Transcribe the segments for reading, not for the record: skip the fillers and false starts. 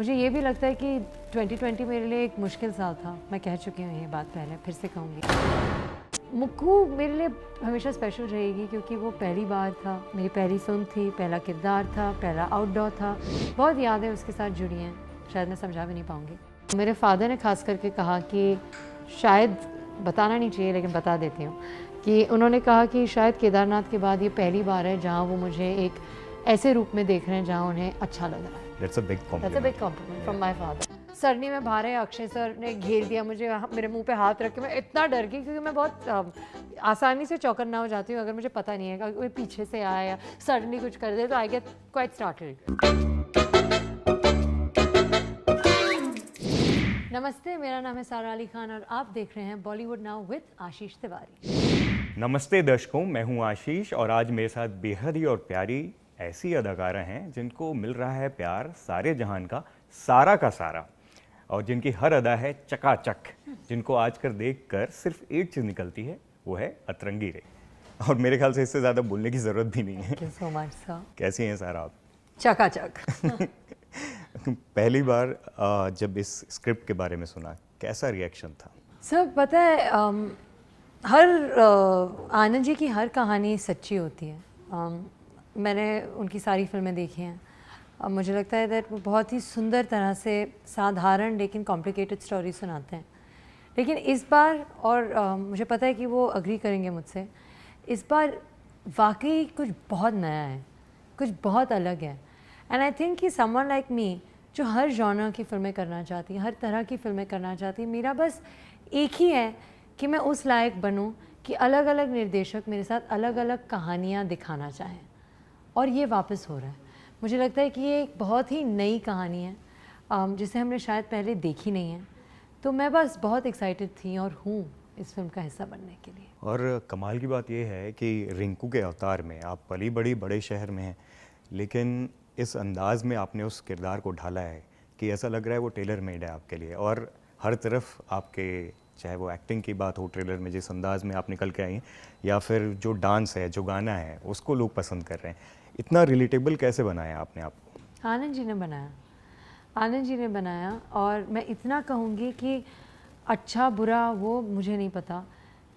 मुझे ये भी लगता है कि 2020 मेरे लिए एक मुश्किल साल था। मैं कह चुकी हूँ ये बात पहले, फिर से कहूँगी। मुक्कू मेरे लिए हमेशा स्पेशल रहेगी क्योंकि वो पहली बार था, मेरी पहली फिल्म थी, पहला किरदार था, पहला आउटडोर था। बहुत यादें उसके साथ जुड़ी हैं, शायद मैं समझा भी नहीं पाऊँगी। मेरे फादर ने खास करके कहा कि शायद बताना नहीं चाहिए लेकिन बता देती हूँ कि उन्होंने कहा कि शायद केदारनाथ के बाद ये पहली बार है जहाँ वो मुझे एक ऐसे रूप में देख रहे हैं जहाँ उन्हें अच्छा लग रहा है। That's a big compliment. That's a big compliment from my father. सरनी में भारे अक्षय सर ने घेर दिया मुझे, मेरे मुंह पे हाथ रख के मैं इतना डर गई क्योंकि मैं बहुत आसानी से चौकन्ना हो जाती हूँ अगर मुझे पता नहीं है कि कोई पीछे से आया या सडनली कुछ कर दे तो आई गेट क्वाइट स्टार्टेड। नमस्ते, मेरा नाम है सारा अली खान और आप देख रहे हैं बॉलीवुड नाउ विद आशीष तिवारी। नमस्ते दर्शकों, मैं हूं आशीष और आज मेरे साथ बेहद ही और प्यारी ऐसी अदाकारा हैं जिनको मिल रहा है प्यार सारे जहान का सारा और जिनकी हर अदा है चकाचक, जिनको आजकल देखकर सिर्फ एक चीज़ निकलती है, वो है अतरंगी रे। और मेरे ख्याल से इससे ज़्यादा बोलने की ज़रूरत भी नहीं है। Thank you so much, sir. कैसी हैं सारा आप? चकाचक। पहली बार जब इस स्क्रिप्ट के बारे में सुना, कैसा रिएक्शन था? सर पता है हर आनंद जी की हर कहानी सच्ची होती है। मैंने उनकी सारी फिल्में देखी हैं। मुझे लगता है दैट वो बहुत ही सुंदर तरह से साधारण लेकिन कॉम्प्लिकेटेड स्टोरी सुनाते हैं। लेकिन इस बार और मुझे पता है कि वो अग्री करेंगे मुझसे, इस बार वाकई कुछ बहुत नया है, कुछ बहुत अलग है। एंड आई थिंक कि समवन लाइक मी जो हर जॉनर की फ़िल्में करना चाहती है, हर तरह की फ़िल्में करना चाहती है, मेरा बस एक ही है कि मैं उस लायक बनूं कि अलग अलग निर्देशक मेरे साथ अलग अलग कहानियाँ दिखाना चाहें, और ये वापस हो रहा है। मुझे लगता है कि ये एक बहुत ही नई कहानी है जिसे हमने शायद पहले देखी नहीं है, तो मैं बस बहुत एक्साइटेड थी और हूँ इस फिल्म का हिस्सा बनने के लिए। और कमाल की बात यह है कि रिंकू के अवतार में आप पली बड़ी बड़े शहर में हैं, लेकिन इस अंदाज में आपने उस किरदार को ढाला है कि ऐसा लग रहा है वो टेलर मेड है आपके लिए। और हर तरफ आपके, चाहे वो एक्टिंग की बात हो ट्रेलर में जिस अंदाज में आप निकल के आई हैं, या फिर जो डांस है, जो गाना है, उसको लोग पसंद कर रहे हैं। इतना रिलेटेबल कैसे बनाया आपने आपको? आनंद जी ने बनाया, आनंद जी ने बनाया। और मैं इतना कहूँगी कि अच्छा बुरा वो मुझे नहीं पता,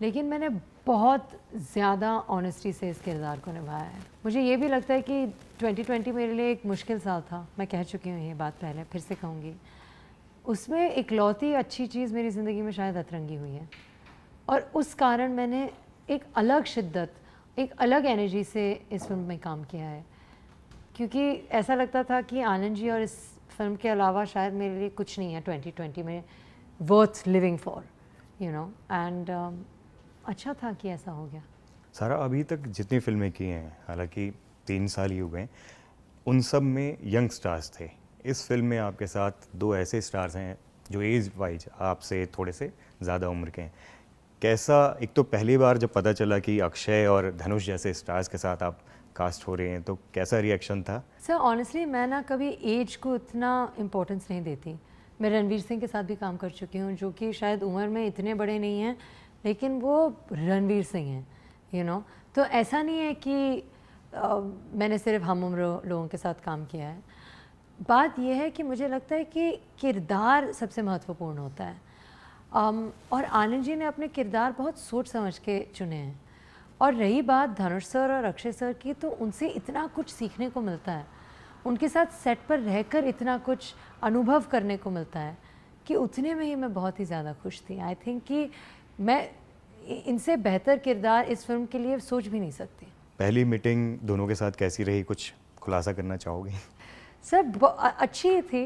लेकिन मैंने बहुत ज़्यादा ऑनेस्टी से इस किरदार को निभाया है। मुझे ये भी लगता है कि 2020 मेरे लिए एक मुश्किल साल था। मैं कह चुकी हूँ ये बात पहले, फिर से कहूँगी। उसमें इकलौती अच्छी चीज़ मेरी ज़िंदगी में शायद अतरंगी हुई है, और उस कारण मैंने एक अलग शिद्दत, एक अलग एनर्जी से इस फिल्म में काम किया है, क्योंकि ऐसा लगता था कि आनंद जी और इस फिल्म के अलावा शायद मेरे लिए कुछ नहीं है 2020 में worth living for, you know. And अच्छा था कि ऐसा हो गया। सारा, अभी तक जितनी फिल्में की हैं, हालांकि 3 साल ही हुए हैं, उन सब में यंग स्टार्स थे। इस फिल्म में आपके साथ 2 ऐसे स्टार्स हैं जो एज वाइज आपसे थोड़े से ज़्यादा उम्र के हैं। कैसा, एक तो पहली बार जब पता चला कि अक्षय और धनुष जैसे स्टार्स के साथ आप कास्ट हो रहे हैं, तो कैसा रिएक्शन था? सर ऑनेस्टली मैं ना कभी एज को इतना इम्पोर्टेंस नहीं देती। मैं रणवीर सिंह के साथ भी काम कर चुकी हूँ, जो कि शायद उम्र में इतने बड़े नहीं हैं, लेकिन वो रणवीर सिंह हैं, यू नो। तो ऐसा नहीं है कि मैंने सिर्फ हम उम्र लोगों के साथ काम किया है। बात यह है कि मुझे लगता है कि किरदार सबसे महत्वपूर्ण होता है। और आनंद जी ने अपने किरदार बहुत सोच समझ के चुने हैं। और रही बात धनुष सर और अक्षय सर की, तो उनसे इतना कुछ सीखने को मिलता है, उनके साथ सेट पर रहकर इतना कुछ अनुभव करने को मिलता है कि उतने में ही मैं बहुत ही ज़्यादा खुश थी। आई थिंक कि मैं इनसे बेहतर किरदार इस फिल्म के लिए सोच भी नहीं सकती। पहली मीटिंग दोनों के साथ कैसी रही, कुछ खुलासा करना चाहोगे? सर अच्छी ही थी।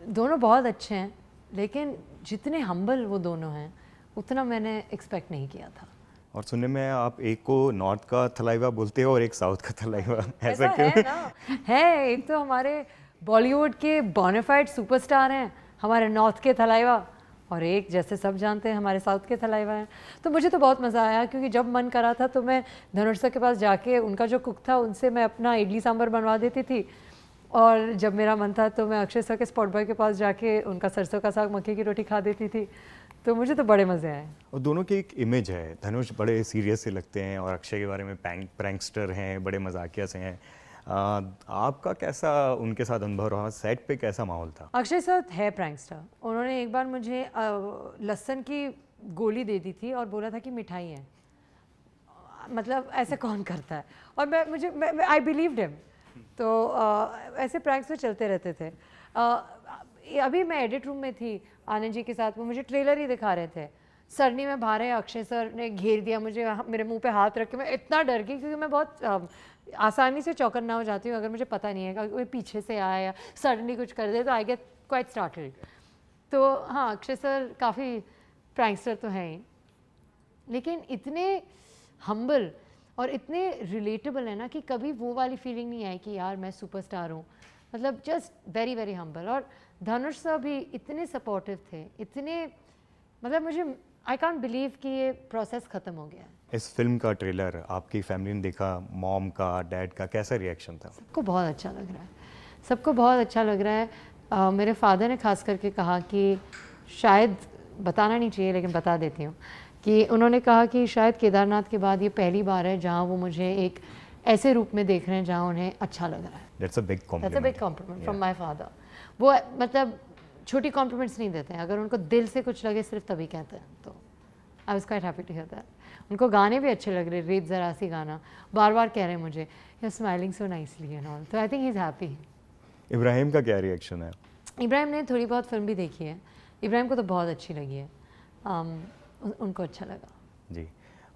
दोनों बहुत अच्छे हैं, लेकिन जितने हम्बल वो दोनों हैं उतना मैंने एक्सपेक्ट नहीं किया था। और सुनने में आप एक को नॉर्थ का थलाइवा बोलते हो और एक साउथ का थलाइवा, ऐसा ऐसा क्यों? है ना, है। एक तो हमारे बॉलीवुड के बोनाफाइड सुपरस्टार हैं हमारे नॉर्थ के थलाइवा, और एक जैसे सब जानते हैं हमारे साउथ के थलाइवा हैं। तो मुझे तो बहुत मज़ा आया, क्योंकि जब मन करा था तो मैं धनुष सर के पास जाके, उनका जो कुक था उनसे मैं अपना इडली सांभर बनवा देती थी, और जब मेरा मन था तो मैं अक्षय सर के स्पॉट बॉय के पास जाके उनका सरसों का साग मक्के की रोटी खा देती थी। तो मुझे तो बड़े मज़े आए। और दोनों की एक इमेज है, धनुष बड़े सीरियस से लगते हैं और अक्षय के बारे में प्रैंकस्टर हैं, बड़े मजाकिया से हैं। आपका कैसा उनके साथ अनुभव रहा, सेट पे कैसा माहौल था? अक्षय सर है प्रैंकस्टर। उन्होंने एक बार मुझे लहसुन की गोली दे दी थी और बोला था कि मिठाई है। मतलब ऐसे कौन करता है? और मैं आई बिलीव्ड हिम। तो ऐसे प्रैंक्स तो चलते रहते थे। अभी मैं एडिट रूम में थी आनंद जी के साथ, वो मुझे ट्रेलर ही दिखा रहे थे। सरनी में बाहर है, अक्षय सर ने घेर दिया मुझे, मेरे मुंह पे हाथ रख के। मैं इतना डर गई क्योंकि मैं बहुत आसानी से चौकन्ना हो जाती हूँ अगर मुझे पता नहीं है कि कोई पीछे से आया या सडनली कुछ कर दे, तो आई गेट क्वाइट स्टार्टेड। तो हाँ, अक्षय सर काफ़ी प्रैंकस्टर तो हैं ही, लेकिन इतने हम्बल और इतने रिलेटेबल है ना कि कभी वो वाली फीलिंग नहीं आई कि यार मैं सुपरस्टार हूँ। मतलब जस्ट वेरी वेरी हम्बल। और धनुष सर भी इतने सपोर्टिव थे, इतने, मतलब मुझे आई कांट बिलीव कि ये प्रोसेस ख़त्म हो गया है। इस फिल्म का ट्रेलर आपकी फैमिली ने देखा, मॉम का, डैड का कैसा रिएक्शन था? सबको बहुत अच्छा लग रहा है, सबको बहुत अच्छा लग रहा है। मेरे फादर ने खास करके कहा कि शायद, बताना नहीं चाहिए लेकिन बता देती हूँ, कि उन्होंने कहा कि शायद केदारनाथ के बाद ये पहली बार है जहाँ वो मुझे एक ऐसे रूप में देख रहे हैं जहाँ उन्हें अच्छा लग रहा है। That's a big compliment. That's a big compliment from my father. वो मतलब छोटी कॉम्प्लीमेंट्स नहीं देते हैं, अगर उनको दिल से कुछ लगे सिर्फ तभी कहते हैं। तो I was quite happy to hear that. उनको गाने भी अच्छे लग रहे, रेत ज़रा सी गाना बार बार कह रहे हैं मुझे, you smiling so nicely and all. तो I think he is happy. Ibrahim का क्या रिएक्शन है? इब्राहिम ने थोड़ी बहुत फिल्म भी देखी है, इब्राहिम को तो बहुत अच्छी लगी है। उनको अच्छा लगा जी।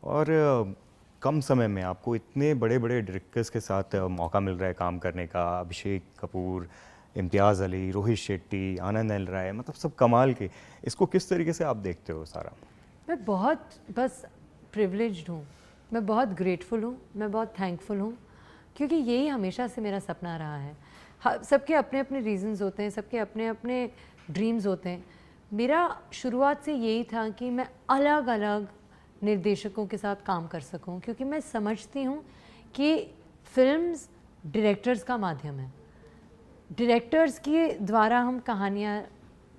और कम समय में आपको इतने बड़े बड़े डायरेक्टर्स के साथ मौका मिल रहा है काम करने का, अभिषेक कपूर, इम्तियाज़ अली, रोहित शेट्टी, आनंद एल राय, मतलब सब कमाल के। इसको किस तरीके से आप देखते हो सारा? मैं बहुत बस प्रिविलेज्ड हूँ, मैं बहुत ग्रेटफुल हूँ, मैं बहुत थैंकफुल हूँ, क्योंकि यही हमेशा से मेरा सपना रहा है। सबके अपने अपने रीजंस होते हैं, सबके अपने अपने ड्रीम्स होते हैं। मेरा शुरुआत से यही था कि मैं अलग अलग निर्देशकों के साथ काम कर सकूं, क्योंकि मैं समझती हूं कि फिल्म्स डायरेक्टर्स का माध्यम है, डायरेक्टर्स के द्वारा हम कहानियां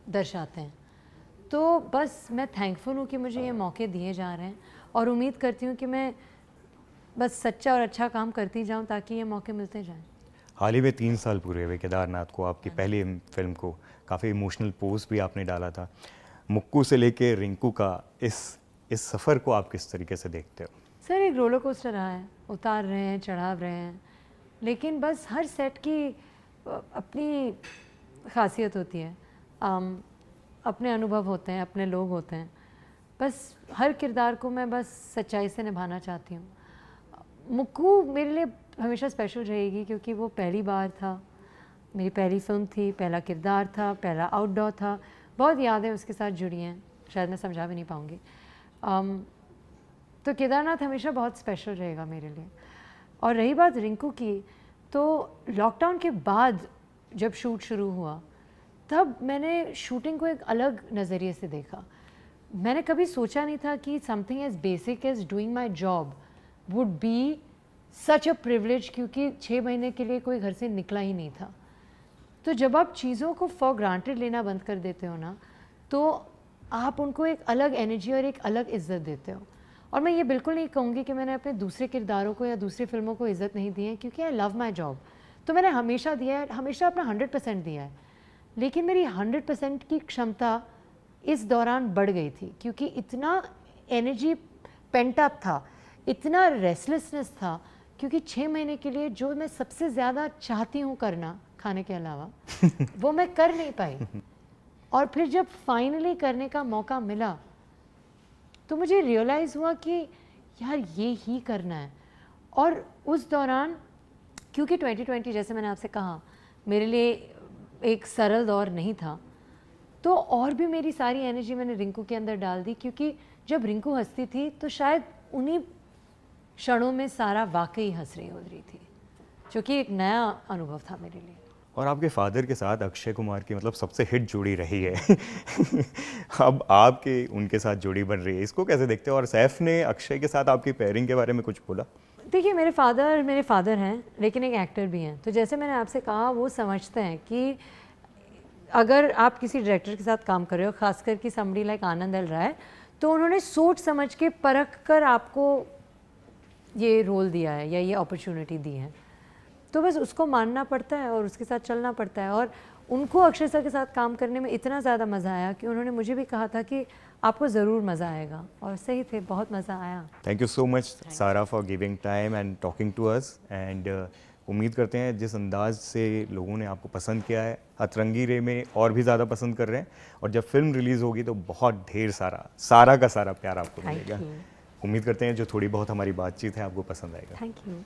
दर्शाते हैं। तो बस मैं थैंकफुल हूं कि मुझे ये मौके दिए जा रहे हैं, और उम्मीद करती हूं कि मैं बस सच्चा और अच्छा काम करती जाऊं ताकि ये मौके मिलते जाएं। हाल ही में 3 साल पूरे हुए केदारनाथ को, आपकी पहली फिल्म को। काफ़ी इमोशनल पोस्ट भी आपने डाला था। मुक्कू से लेके रिंकू का इस सफ़र को आप किस तरीके से देखते हो? सर, एक रोलर कोस्टर रहा है, उतार रहे हैं, चढ़ाव रहे हैं, लेकिन बस हर सेट की अपनी खासियत होती है, अपने अनुभव होते हैं, अपने लोग होते हैं। बस हर किरदार को मैं बस सच्चाई से निभाना चाहती हूँ। मुक्कू मेरे लिए हमेशा स्पेशल रहेगी, क्योंकि वो पहली बार था, मेरी पहली फिल्म थी, पहला किरदार था, पहला आउटडोर था। बहुत यादें उसके साथ जुड़ी हैं, शायद मैं समझा भी नहीं पाऊँगी। तो केदारनाथ हमेशा बहुत स्पेशल रहेगा मेरे लिए। और रही बात रिंकू की, तो लॉकडाउन के बाद जब शूट शुरू हुआ, तब मैंने शूटिंग को एक अलग नज़रिए से देखा। मैंने कभी सोचा नहीं था कि something as basic as doing my job would be such a privilege, क्योंकि 6 महीने के लिए कोई घर से निकला ही नहीं था। तो जब आप चीज़ों को फॉर ग्रांटेड लेना बंद कर देते हो ना, तो आप उनको एक अलग एनर्जी और एक अलग इज्जत देते हो। और मैं ये बिल्कुल नहीं कहूँगी कि मैंने अपने दूसरे किरदारों को या दूसरी फिल्मों को इज़्ज़त नहीं दी है, क्योंकि आई लव माई जॉब। तो मैंने हमेशा दिया है, हमेशा अपना 100% दिया है। लेकिन मेरी 100% की क्षमता इस दौरान बढ़ गई थी, क्योंकि इतना एनर्जी पेंट अप था, इतना रेस्टलेसनेस था, क्योंकि 6 महीने के लिए जो मैं सबसे ज़्यादा चाहती हूँ करना खाने के अलावा वो मैं कर नहीं पाई। और फिर जब फाइनली करने का मौका मिला, तो मुझे रियलाइज़ हुआ कि यार ये ही करना है। और उस दौरान, क्योंकि 2020 जैसे मैंने आपसे कहा मेरे लिए एक सरल दौर नहीं था, तो और भी मेरी सारी एनर्जी मैंने रिंकू के अंदर डाल दी, क्योंकि जब रिंकू हंसती थी तो शायद उन्हीं क्षणों में सारा वाकई हंस रही हो रही थी, जो कि एक नया अनुभव था मेरे लिए। और आपके फादर के साथ अक्षय कुमार की मतलब सबसे हिट जोड़ी रही है अब आपके उनके साथ जोड़ी बन रही है, इसको कैसे देखते हो? और सैफ ने अक्षय के साथ आपकी पेयरिंग के बारे में कुछ बोला? देखिए, मेरे फादर हैं, लेकिन एक एक्टर भी हैं। तो जैसे मैंने आपसे कहा, वो समझते हैं कि अगर आप किसी डायरेक्टर के साथ काम कर रहे हो, खासकर कि समबडी लाइक आनंद एल राय, तो उन्होंने सोच समझ के परख कर आपको ये रोल दिया है या ये अपॉर्चुनिटी दी है। तो बस उसको मानना पड़ता है और उसके साथ चलना पड़ता है। और उनको अक्षय सर के साथ काम करने में इतना ज़्यादा मज़ा आया कि उन्होंने मुझे भी कहा था कि आपको ज़रूर मज़ा आएगा, और सही थे, बहुत मज़ा आया। Thank you so much Sara for giving time and talking to us. And उम्मीद करते हैं जिस अंदाज से लोगों ने आपको पसंद किया है, अतरंगी रे में और भी ज़्यादा पसंद कर रहे हैं, और जब फिल्म रिलीज़ होगी तो बहुत ढेर सारा सारा का सारा प्यार आपको Thank मिलेगा। you. उम्मीद करते हैं जो थोड़ी बहुत हमारी बातचीत है आपको पसंद आएगा। Thank you.